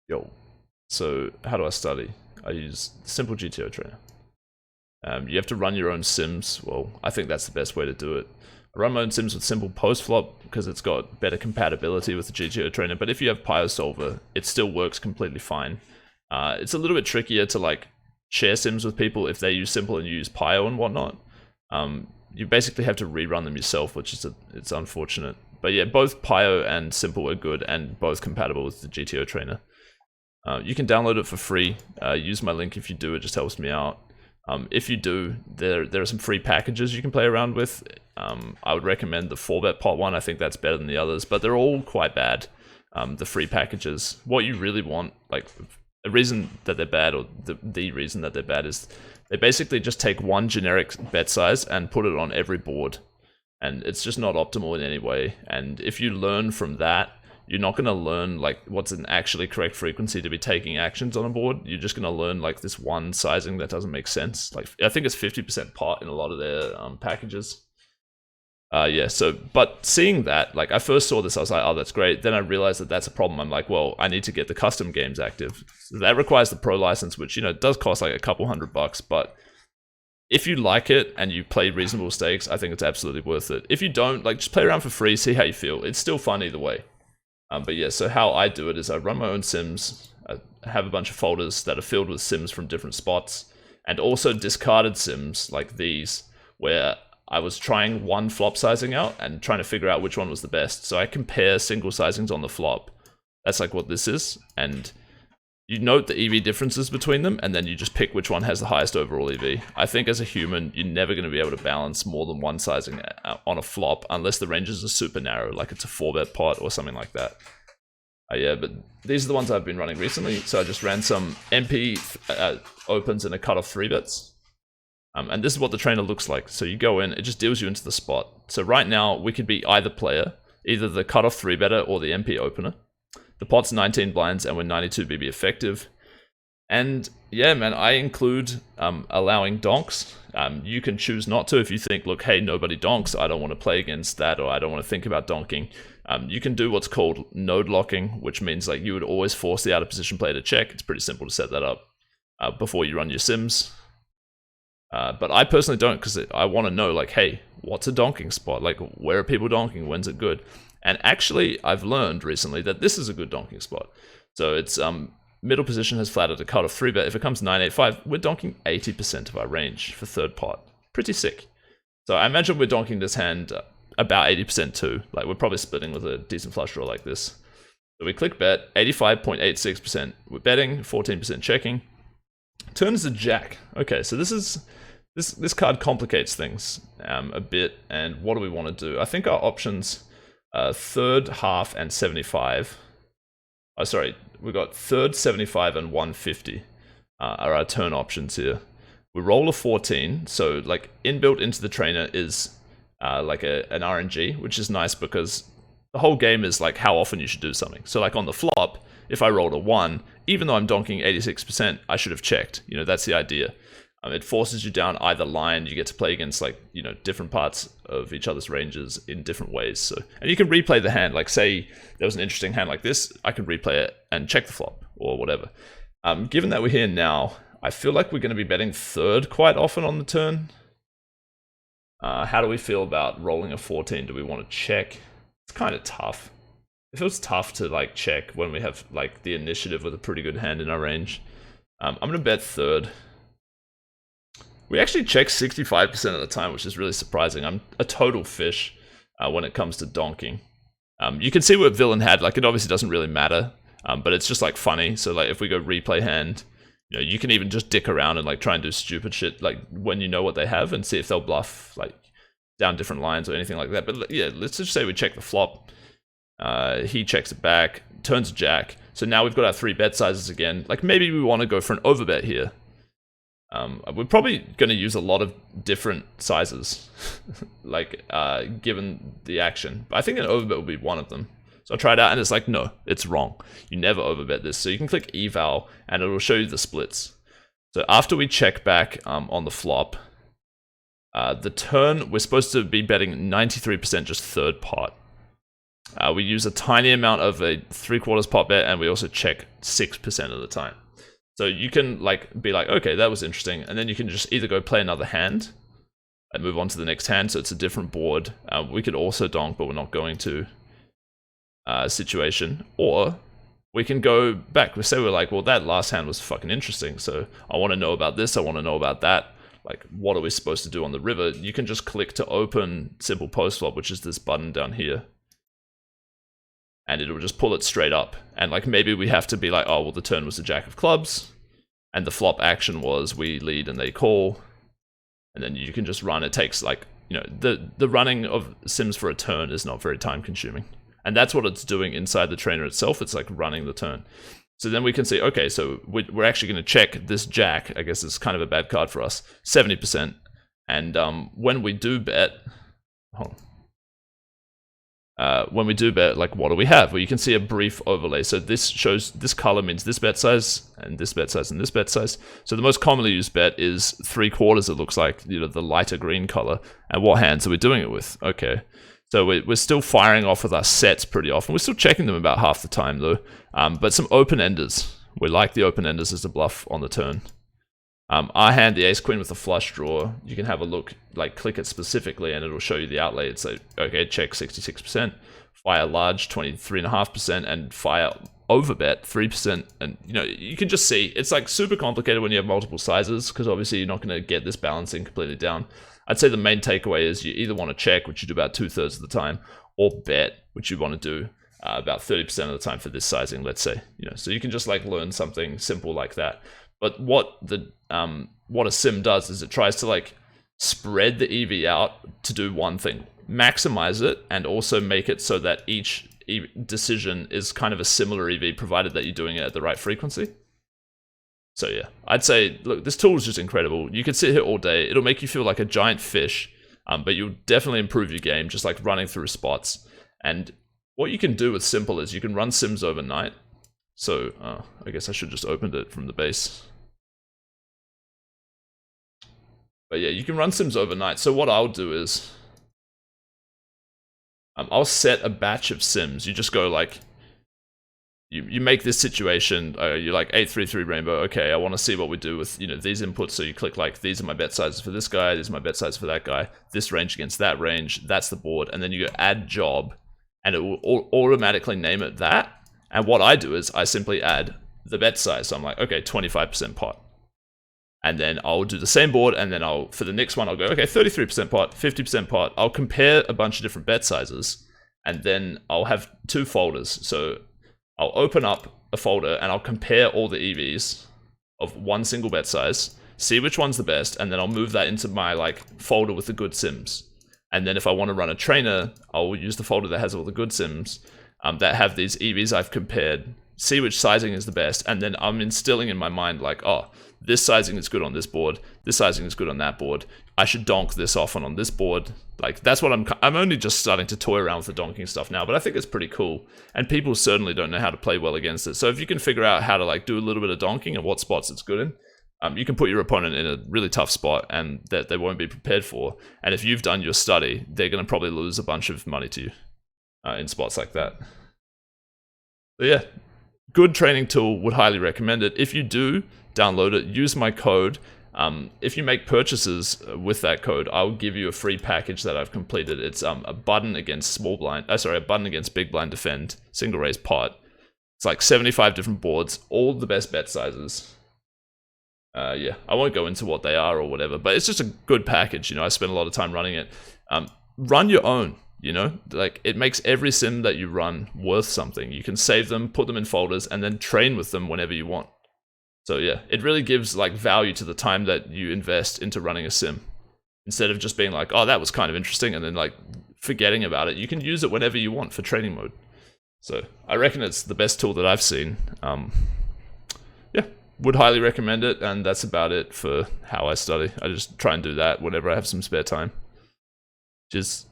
Yo, so how do I study? I use Simple GTO Trainer. You have to run your own sims. Well, I think that's the best way to do it. I run my own sims with Simple Postflop because it's got better compatibility with the GTO Trainer, but if you have PioSolver, it still works completely fine. It's a little bit trickier to like share sims with people if they use Simple and you use Pio and whatnot. You basically have to rerun them yourself, which is it's unfortunate. But yeah, both Pio and Simple are good and both compatible with the GTO Trainer. You can download it for free. Use my link if you do, it just helps me out. If you do, there are some free packages you can play around with. I would recommend the 4-bet pot one. I think that's better than the others, but they're all quite bad, the free packages. What you really want, like, the reason that they're bad, or the reason that they're bad, is they basically just take one generic bet size and put it on every board. And it's just not optimal in any way. And if you learn from that, you're not going to learn like what's an actually correct frequency to be taking actions on a board. You're just going to learn like this one sizing that doesn't make sense. Like I think it's 50% pot in a lot of their packages. Yeah, so, but seeing that, like I first saw this, I was like, oh, that's great. Then I realized that that's a problem. I'm like, well, I need to get the custom games active. So that requires the pro license, which, you know, does cost like a couple $100, but if you like it and you play reasonable stakes, I think it's absolutely worth it. If you don't, like, just play around for free, see how you feel. It's still fun either way. But yeah, so how I do it is I run my own sims. I have a bunch of folders that are filled with sims from different spots, and also discarded sims like these, where I was trying one flop sizing out and trying to figure out which one was the best. So I compare single sizings on the flop. That's like what this is, and you note the EV differences between them, and then you just pick which one has the highest overall EV. I think as a human, you're never going to be able to balance more than one sizing on a flop unless the ranges are super narrow, like it's a 4-bet pot or something like that. Yeah, but these are the ones I've been running recently. So I just ran some MP opens and a cutoff 3-bets. And this is what the trainer looks like. So you go in, it just deals you into the spot. So right now, we could be either player, either the cutoff 3-better or the MP opener. The pot's 19 blinds and we're 92 BB effective. And yeah, man, I include allowing donks. You can choose not to if you think, look, hey, nobody donks. I don't want to play against that, or I don't want to think about donking. You can do what's called node locking, which means like you would always force the out of position player to check. It's pretty simple to set that up before you run your sims. But I personally don't, because I want to know, like, hey, what's a donking spot? Like, where are people donking? When's it good? And actually, I've learned recently that this is a good donking spot. So it's middle position has flattered a cut of 3-bet. If it comes 9-8-5, we're donking 80% of our range for third pot. Pretty sick. So I imagine we're donking this hand about 80% too. Like, we're probably splitting with a decent flush draw like this. So we click bet, 85.86%. We're betting, 14% checking. Turn is a jack. Okay, so this card complicates things a bit. And what do we want to do? I think our options. Third, half, and 75. Oh, sorry, we got third, 75, and 150 are our turn options here. We roll a 14, so like inbuilt into the trainer is like an RNG, which is nice because the whole game is like how often you should do something. So like on the flop, if I rolled a 1, even though I'm donking 86%, I should have checked. You know, that's the idea. It forces you down either line. You get to play against, like, you know, different parts of each other's ranges in different ways. So, and you can replay the hand. Like, say there was an interesting hand like this, I can replay it and check the flop or whatever. Given that we're here now, I feel like we're going to be betting third quite often on the turn. How do we feel about rolling a 14? Do we want to check? It's kind of tough. It feels tough to like check when we have like the initiative with a pretty good hand in our range. I'm going to bet third. We actually check 65% of the time, which is really surprising. I'm a total fish when it comes to donking. You can see what villain had. Like, it obviously doesn't really matter, but it's just like funny. So like if we go replay hand, you know, you can even just dick around and like try and do stupid shit like when you know what they have and see if they'll bluff like down different lines or anything like that. But yeah, let's just say we check the flop. He checks it back, turns jack. So now we've got our 3 bet sizes again. Like maybe we want to go for an overbet here. We're probably going to use a lot of different sizes, like given the action. But I think an overbet will be one of them. So I try it out, and it's like, no, it's wrong. You never overbet this. So you can click eval, and it'll show you the splits. So after we check back on the flop, the turn, we're supposed to be betting 93% just third pot. We use a tiny amount of a 3/4 pot bet, and we also check 6% of the time. So you can like be like, okay, that was interesting, and then you can just either go play another hand and move on to the next hand, so it's a different board. We could also donk, but we're not going to. Situation, or we can go back. We say we're like, well, that last hand was fucking interesting, so I want to know about this, I want to know about that. Like, what are we supposed to do on the river? You can just click to open Simple Postflop, which is this button down here, and it'll just pull it straight up. And like, maybe we have to be like, oh, well, the turn was the jack of clubs, and the flop action was we lead and they call, and then you can just run. It takes like, you know, the running of Sims for a turn is not very time consuming. And that's what it's doing inside the trainer itself. It's like running the turn. So then we can see, okay, so we're actually going to check this jack. I guess it's kind of a bad card for us, 70%. And when we do bet, when we do bet, like, what do we have? Well, you can see a brief overlay. So this shows, this color means this bet size, and this bet size, and this bet size. So the most commonly used bet is 3/4, it looks like, you know, the lighter green color. And what hands are we doing it with? Okay. So we're still firing off with our sets pretty often. We're still checking them about half the time, though. But some open-enders. We like the open-enders as a bluff on the turn. Our hand, the ace-queen with the flush draw, you can have a look, like click it specifically, and it'll show you the outlay. It's like, okay, check 66%, fire large 23.5%, and fire overbet 3%. And, you know, you can just see, it's like super complicated when you have multiple sizes, because obviously you're not going to get this balancing completely down. I'd say the main takeaway is you either want to check, which you do about 2/3 of the time, or bet, which you want to do about 30% of the time for this sizing, let's say. You know, so you can just like learn something simple like that. But what a sim does is it tries to like spread the EV out to do one thing, maximize it, and also make it so that each decision is kind of a similar EV, provided that you're doing it at the right frequency. So yeah, I'd say, look, this tool is just incredible. You can sit here all day. It'll make you feel like a giant fish, but you'll definitely improve your game just like running through spots. And what you can do with Simple is you can run Sims overnight. So I guess I should just opened it from the base. But yeah, you can run Sims overnight. So what I'll do is I'll set a batch of Sims. You just go like, you make this situation, you're like 833 rainbow, okay, I want to see what we do with, you know, these inputs. So you click like, these are my bet sizes for this guy, these are my bet sizes for that guy, this range against that range, that's the board. And then you go add job, and it will automatically name it that. And what I do is I simply add the bet size. So I'm like, okay, 25% pot. And then I'll do the same board, and then for the next one, I'll go, okay, 33% pot, 50% pot. I'll compare a bunch of different bet sizes, and then I'll have two folders. So I'll open up a folder and I'll compare all the EVs of one single bet size, see which one's the best, and then I'll move that into my like folder with the good Sims. And then if I want to run a trainer, I'll use the folder that has all the good Sims that have these EVs I've compared, see which sizing is the best, and then I'm instilling in my mind like, oh, this sizing is good on this board, this sizing is good on that board, I should donk this often on this board. Like, that's what I'm only just starting to toy around with the donking stuff now, but I think it's pretty cool. And people certainly don't know how to play well against it. So if you can figure out how to like do a little bit of donking and what spots it's good in, you can put your opponent in a really tough spot and that they won't be prepared for. And if you've done your study, they're going to probably lose a bunch of money to you in spots like that. So yeah, good training tool, would highly recommend it. If you do, download it, use my code. If you make purchases with that code, I'll give you a free package that I've completed. It's a button against small blind, a button against big blind defend, single raise pot. It's like 75 different boards, all the best bet sizes. Yeah, I won't go into what they are or whatever, but it's just a good package. You know, I spent a lot of time running it. Run your own. You know, like it makes every sim that you run worth something. You can save them, put them in folders, and then train with them whenever you want. So yeah, it really gives like value to the time that you invest into running a sim. Instead of just being like, oh, that was kind of interesting, and then like forgetting about it. You can use it whenever you want for training mode. So I reckon it's the best tool that I've seen. Yeah, would highly recommend it, and that's about it for how I study. I just try and do that whenever I have some spare time. Cheers.